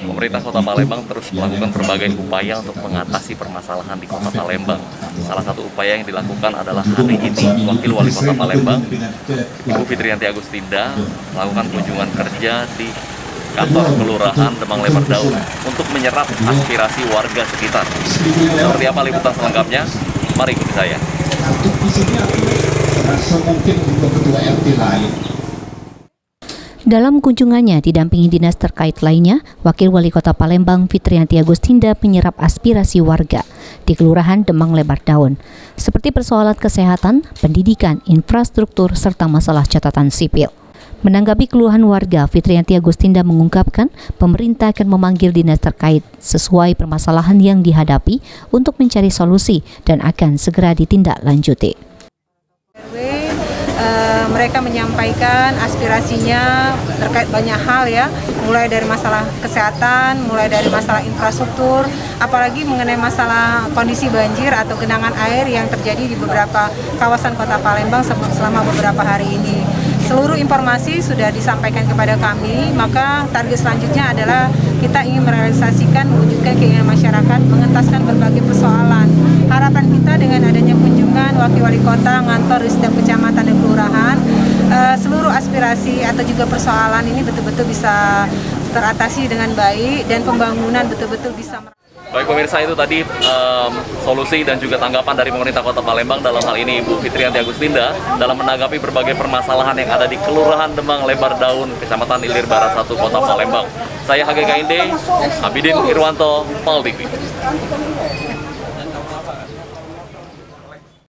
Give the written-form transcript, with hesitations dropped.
Pemerintah Kota Palembang terus melakukan berbagai upaya untuk mengatasi permasalahan di Kota Palembang. Salah satu upaya yang dilakukan adalah hari ini Wakil Wali Kota Palembang, Ibu Fitriyanti Agustinda, melakukan kunjungan kerja di kantor Kelurahan Demang Lebar Daun untuk menyerap aspirasi warga sekitar. Seperti apa liputan selengkapnya? Mari ikuti saya. Untuk di sini semungkin untuk ketua RT lain. Dalam kunjungannya didampingi dinas terkait lainnya, Wakil Wali Kota Palembang Fitriyanti Agustinda menyerap aspirasi warga di Kelurahan Demang Lebar Daun, seperti persoalan kesehatan, pendidikan, infrastruktur, serta masalah catatan sipil. Menanggapi keluhan warga, Fitriyanti Agustinda mengungkapkan pemerintah akan memanggil dinas terkait sesuai permasalahan yang dihadapi untuk mencari solusi dan akan segera ditindaklanjuti. Mereka menyampaikan aspirasinya terkait banyak hal ya, mulai dari masalah kesehatan, mulai dari masalah infrastruktur, apalagi mengenai masalah kondisi banjir atau genangan air yang terjadi di beberapa kawasan Kota Palembang selama beberapa hari ini. Seluruh informasi sudah disampaikan kepada kami, maka target selanjutnya adalah kita ingin merealisasikan, mewujudkan keinginan masyarakat, mengentaskan berbagai persoalan. Harapan kita dengan adanya kunjungan Wakil Wali Kota ngantor di setiap kecamatan dan kelurahan, seluruh aspirasi atau juga persoalan ini betul-betul bisa teratasi dengan baik dan pembangunan betul-betul bisa. Baik pemirsa, itu tadi solusi dan juga tanggapan dari pemerintah Kota Palembang, dalam hal ini Ibu Fitriyanti Agustinda, dalam menanggapi berbagai permasalahan yang ada di Kelurahan Demang Lebar Daun, Kecamatan Ilir Barat 1, Kota Palembang. Saya HGKIND, Abidin Irwanto, PAL TV.